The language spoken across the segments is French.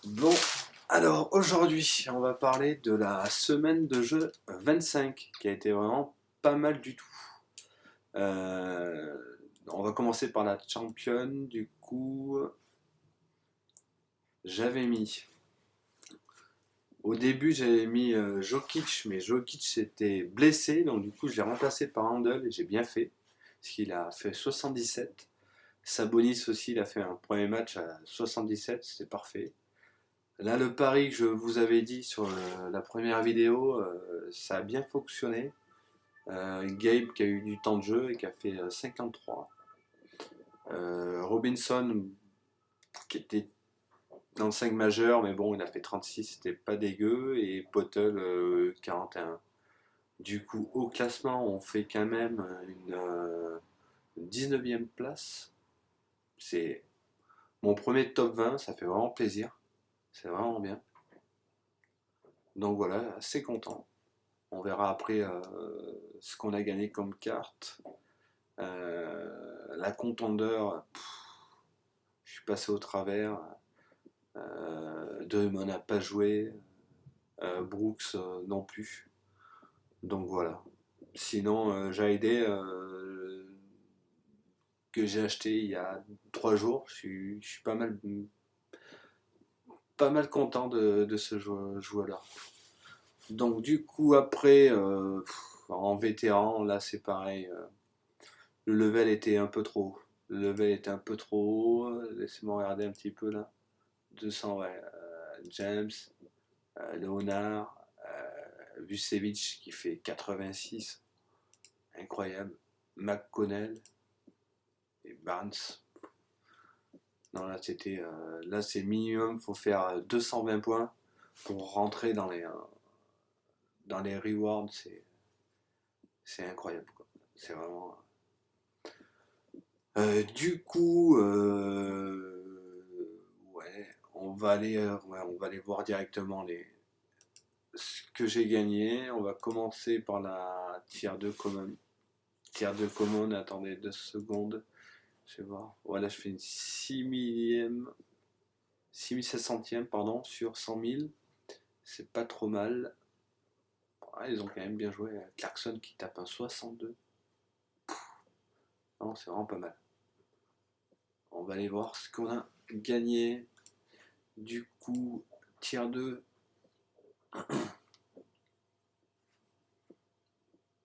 Bon, alors aujourd'hui, on va parler de la semaine de jeu 25 qui a été vraiment pas mal du tout. Euh, on va commencer par la championne. Du coup, j'avais mis. Au début, j'avais mis Jokic, mais Jokic s'était blessé, donc du coup, je l'ai remplacé par Handel et j'ai bien fait, parce qu'il a fait 77. Sabonis aussi, il a fait un premier match à 77, c'était parfait. Là, le pari que je vous avais dit sur la première vidéo, ça a bien fonctionné. Gabe qui a eu du temps de jeu et qui a fait 53. Robinson qui était dans le 5 majeur, mais bon, il a fait 36, c'était pas dégueu. Et Potel 41. Du coup, au classement, on fait quand même une 19e place. C'est mon premier top 20, ça fait vraiment plaisir. C'est vraiment bien. Donc voilà, assez content. On verra après ce qu'on a gagné comme carte. La contender, je suis passé au travers. Drummond n'a pas joué. Brooks non plus. Donc voilà. Sinon, Jaede, que j'ai acheté il y a 3 jours, je suis pas mal content de ce joueur-là. Donc du coup, après, en vétéran, là c'est pareil. Le level était un peu trop haut. Le level était un peu trop haut. Laissez-moi regarder un petit peu là. 200, ouais. James, Leonard, Vucevic qui fait 86. Incroyable. McConnell et Barnes. Non, là, là c'est minimum. Faut faire 220 points pour rentrer dans les rewards. C'est incroyable, quoi. C'est vraiment. Du coup, ouais, ouais, on va aller voir directement ce que j'ai gagné. On va commencer par la tier 2 common. Tier 2 common, attendez 2 secondes. Je vais voir. Voilà, je fais une 6 millième, 6700e, pardon, sur 100 000. C'est pas trop mal. Ah, ils ont quand même bien joué. Clarkson qui tape un 62. Non, c'est vraiment pas mal. On va aller voir ce qu'on a gagné. Du coup, tier 2.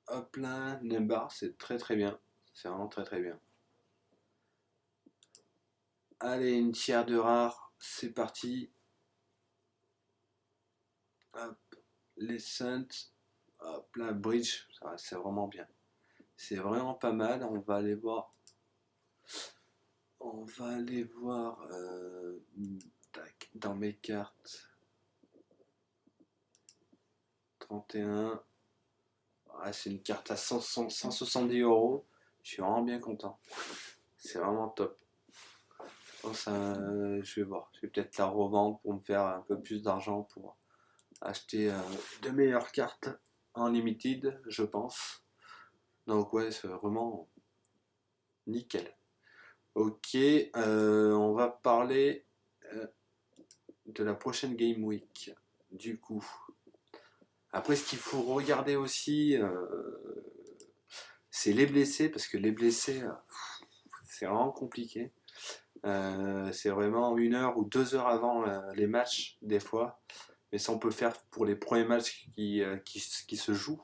Hop là, Nembar, c'est très très bien. C'est vraiment très très bien. Allez, une tiers de rare, c'est parti. Hop, les Saints. Hop là, Bridge, c'est vraiment bien. C'est vraiment pas mal. On va aller voir tac, dans mes cartes. 31. Ah, c'est une carte à 170 euros. Je suis vraiment bien content. C'est vraiment top. Oh, ça, je vais voir. Je vais peut-être la revendre pour me faire un peu plus d'argent pour acheter de meilleures cartes en limited, je pense. Donc ouais, c'est vraiment nickel. Ok, on va parler euh, de la prochaine Game Week. Du coup, après ce qu'il faut regarder aussi, c'est les blessés, parce que les blessés, c'est vraiment compliqué. C'est vraiment 1 heure ou 2 heures avant les matchs, des fois. Mais ça, on peut le faire pour les premiers matchs qui se jouent.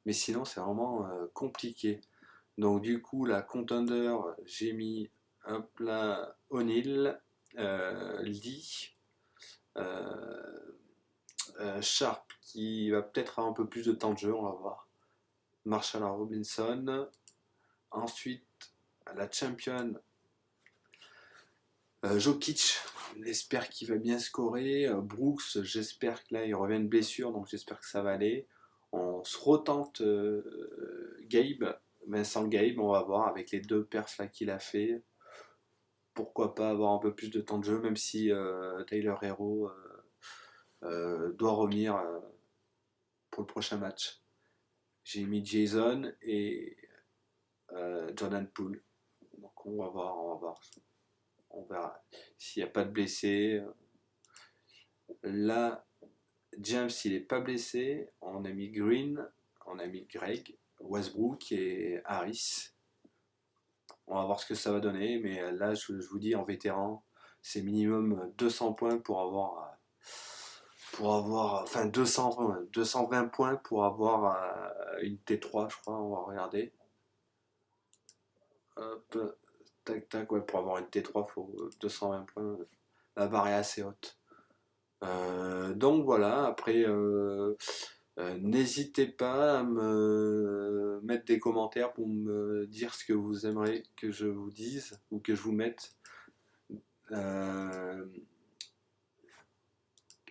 Mais sinon, c'est vraiment compliqué. Donc, du coup, la contender, j'ai mis un plat O'Neill, Lee, euh, Sharp qui va peut-être avoir un peu plus de temps de jeu, on va voir. Marshall Robinson. Ensuite, la champion, Jokic, j'espère qu'il va bien scorer. Brooks, j'espère que là il revient de blessure, donc j'espère que ça va aller. On se retente Gabe, Vincent Gabe, on va voir avec les 2 perfs là qu'il a fait. Pourquoi pas avoir un peu plus de temps de jeu, même si Tyler Hero doit revenir pour le prochain match. J'ai mis Jason et Jordan Poole. Donc on va voir, on verra. S'il n'y a pas de blessés, Là, James, il est pas blessé. On a mis Green, on a mis Greg, Westbrook et Harris. On va voir ce que ça va donner, mais là, je vous dis, en vétéran, c'est minimum 200 points enfin 220 points pour avoir une T3, je crois. On va regarder. Hop, tac, tac, ouais, pour avoir une T3, il faut 220 points. La barre est assez haute. Donc voilà, après, n'hésitez pas à me mettre des commentaires pour me dire ce que vous aimeriez que je vous dise ou que je vous mette. Euh,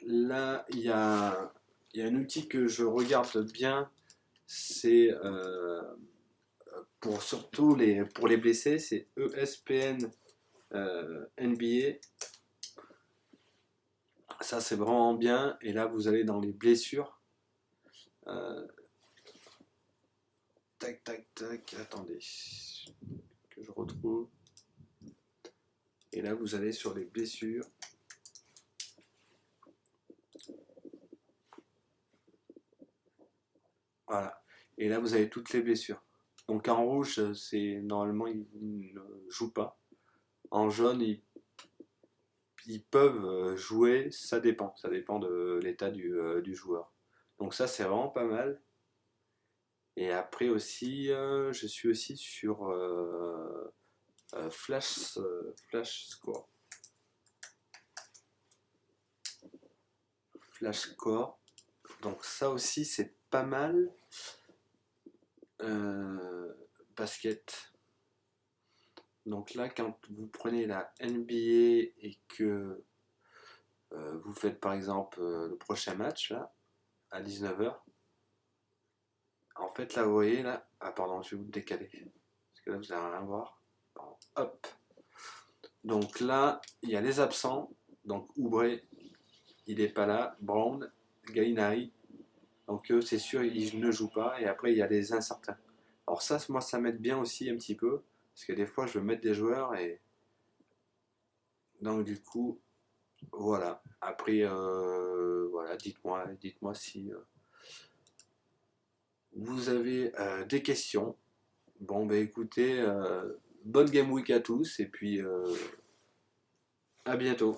Là, il y a un outil que je regarde bien, c'est pour surtout pour les blessés, c'est ESPN NBA. Ça, c'est vraiment bien. Et là, vous allez dans les blessures. Euh, Tac, tac, tac. Attendez. Que je retrouve. Et là, vous allez sur les blessures. Voilà. Et là, vous avez toutes les blessures. Donc en rouge, c'est normalement, ils ne jouent pas. En jaune, ils peuvent jouer. Ça dépend. Ça dépend de l'état du joueur. Donc ça, c'est vraiment pas mal. Et après aussi, je suis aussi sur Flash Score. Flash Score. Donc ça aussi c'est pas mal. Euh, Basket. Donc là quand vous prenez la NBA et que vous faites par exemple le prochain match là à 19h. En fait là vous voyez là. Ah pardon, je vais vous le décaler. Parce que là vous n'allez rien voir. Pardon. Hop. Donc là, il y a les absents. Donc Oubre, il n'est pas là. Brown, Gallinari. Donc eux, c'est sûr, ils ne jouent pas. Et après, il y a les incertains. Alors ça, moi, ça m'aide bien aussi un petit peu. Parce que des fois, je veux mettre des joueurs et donc du coup, voilà. Après, voilà, dites-moi si vous avez des questions. Bon, ben écoutez, bonne Game Week à tous et puis à bientôt.